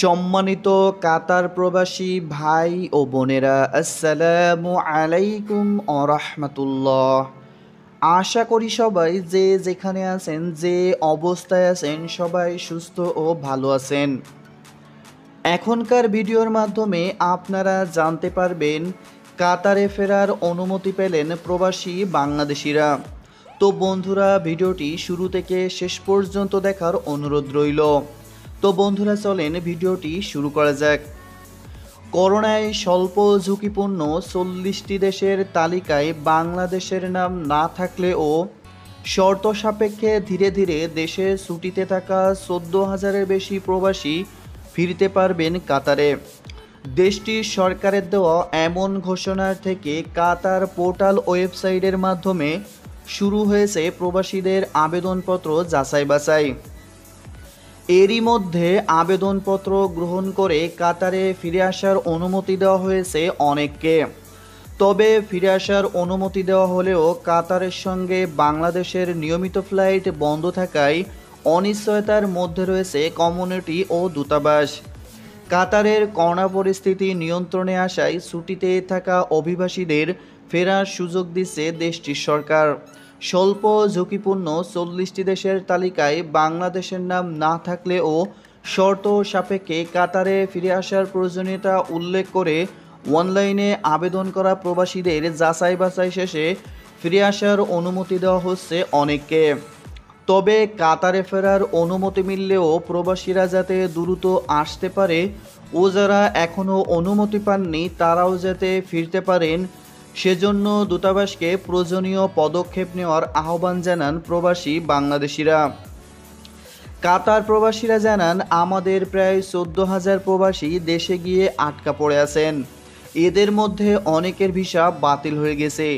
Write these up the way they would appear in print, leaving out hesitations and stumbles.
সম্মানিত কাতার প্রবাসী ভাই ও বোনেরা, আসসালামু আলাইকুম ওয়া রাহমাতুল্লাহ। আশা করি সবাই যে যেখানে আছেন, যে অবস্থায় আছেন, সবাই সুস্থ ও ভালো আছেন। এখনকার ভিডিওর মাধ্যমে আপনারা জানতে পারবেন কাতারে ফেরার অনুমতি পেলেন প্রবাসী বাংলাদেশিরা। তো বন্ধুরা, ভিডিওটি শুরু থেকে শেষ পর্যন্ত দেখার অনুরোধ রইল। তো বন্ধুরা, চলেন ভিডিওটি শুরু করা যাক। করোনায় স্বল্প ঝুঁকিপূর্ণ 40টি দেশের তালিকায় বাংলাদেশের নাম না থাকলেও শর্ত সাপেক্ষে ধীরে ধীরে দেশে ছুটিতে থাকা 14,000-এর বেশি প্রবাসী ফিরতে পারবেন কাতারে। দেশটির সরকারের দেওয়া এমন ঘোষণার থেকে কাতার পোর্টাল ওয়েবসাইটের মাধ্যমে শুরু হয়েছে প্রবাসীদের আবেদনপত্র যাচাই বাছাই। এরই মধ্যে আবেদনপত্র গ্রহণ করে কাতারে ফিরে আসার অনুমতি দেওয়া হয়েছে অনেককে। তবে ফিরে আসার অনুমতি দেওয়া হলেও কাতারের সঙ্গে বাংলাদেশের নিয়মিত ফ্লাইট বন্ধ থাকায় অনিশ্চয়তার মধ্যে রয়েছে কমিউনিটি ও দূতাবাস। কাতারের করোনা পরিস্থিতি নিয়ন্ত্রণে আসায় ছুটিতে থাকা অভিবাসীদের ফেরার সুযোগ দিচ্ছে দেশটির সরকার। স্বল্প ঝুঁকিপূর্ণ 40টি দেশের তালিকায় বাংলাদেশের নাম না থাকলেও শর্ত সাপেক্ষে কাতারে ফিরে আসার প্রয়োজনীয়তা উল্লেখ করে অনলাইনে আবেদন করা প্রবাসীদের যাচাই বাছাই শেষে ফিরে আসার অনুমতি দেওয়া হচ্ছে অনেককে। তবে কাতারে ফেরার অনুমতি মিললেও প্রবাসীরা যাতে দ্রুত আসতে পারে ও যারা এখনও অনুমতি পাননি তারাও যাতে ফিরতে পারেন, সেজন্য দূতাবাসকে প্রয়োজনীয় পদক্ষেপ নেওয়ার আহ্বান জানান প্রবাসী বাংলাদেশিরা। কাতার প্রবাসীরা জানান, আমাদের প্রায় 14,000 প্রবাসী দেশে গিয়ে আটকা পড়ে আছেন। এদের মধ্যে অনেকের ভিসা বাতিল হয়ে গেছে।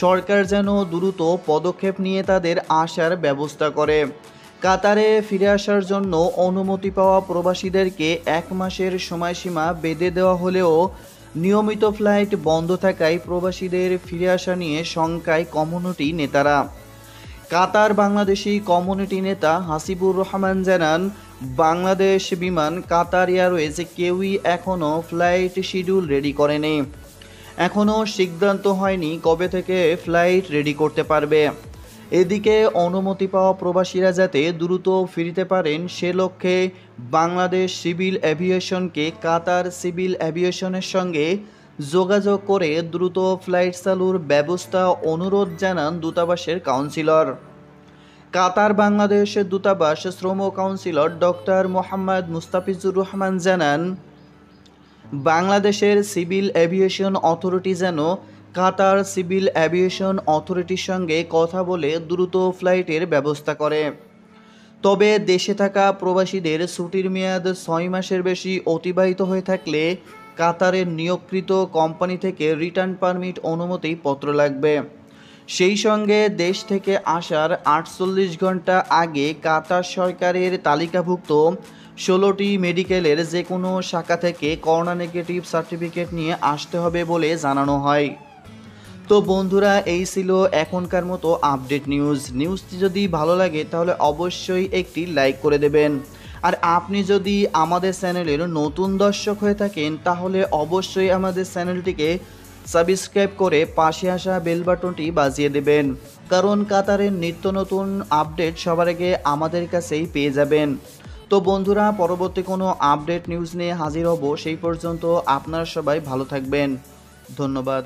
সরকার যেন দ্রুত পদক্ষেপ নিয়ে তাদের আসার ব্যবস্থা করে। কাতারে ফিরে আসার জন্য অনুমতি পাওয়া প্রবাসীদেরকে 1 মাসের সময়সীমা বেঁধে দেওয়া হলেও নিয়মিত ফ্লাইট বন্ধ থাকায় প্রবাসীদের ফিরে আসা নিয়ে শঙ্কায় কমিউনিটি নেতারা। কাতার বাংলাদেশি কমিউনিটি নেতা হাসিবুর রহমান জানান, বাংলাদেশ বিমান কাতার এয়ারওয়েজ কেউই এখনও ফ্লাইট শিডিউল রেডি করেনি। এখনও সিদ্ধান্ত হয়নি কবে থেকে ফ্লাইট রেডি করতে পারবে। এদিকে অনুমতি পাওয়া প্রবাসীরা যাতে দ্রুত ফিরতে পারেন সে লক্ষ্যে বাংলাদেশ সিভিল এভিয়েশনকে কাতার সিভিল এভিয়েশনের সঙ্গে যোগাযোগ করে দ্রুত ফ্লাইট চালুর ব্যবস্থা অনুরোধ জানান দূতাবাসের কাউন্সিলর। কাতার বাংলাদেশের দূতাবাস শ্রম কাউন্সিলর ডক্টর মোহাম্মদ মুস্তাফিজুর রহমান জানান, বাংলাদেশের সিভিল এভিয়েশন অথরিটি যেন কাতার সিভিল এভিয়েশন অথরিটির সঙ্গে কথা বলে দ্রুত ফ্লাইটের ব্যবস্থা করে। তবে দেশে থাকা প্রবাসীদের ছুটির মেয়াদ 6 মাসের বেশি অতিবাহিত হয়ে থাকলে কাতারের নিয়োগকৃত কোম্পানি থেকে রিটার্ন পারমিট অনুমতি পত্র লাগবে। সেই সঙ্গে দেশ থেকে আসার 48 ঘন্টা আগে কাতার সরকারের তালিকাভুক্ত 16টি মেডিকেলের যে কোনো শাখা থেকে করোনা নেগেটিভ সার্টিফিকেট নিয়ে আসতে হবে বলে জানানো হয়। তো বন্ধুরা, এই ছিল এখনকার মতো আপডেট নিউজটি যদি ভালো লাগে তাহলে অবশ্যই একটি লাইক করে দেবেন। আর আপনি যদি আমাদের চ্যানেলের নতুন দর্শক হয়ে থাকেন তাহলে অবশ্যই আমাদের চ্যানেলটিকে সাবস্ক্রাইব করে পাশে আসা বেল বাটনটি বাজিয়ে দেবেন, কারণ কাতারের নিত্য নতুন আপডেট সবার আগে আমাদের কাছেই পেয়ে যাবেন। তো বন্ধুরা, পরবর্তী কোনো আপডেট নিউজ নিয়ে হাজির হব। সেই পর্যন্ত আপনারা সবাই ভালো থাকবেন। ধন্যবাদ।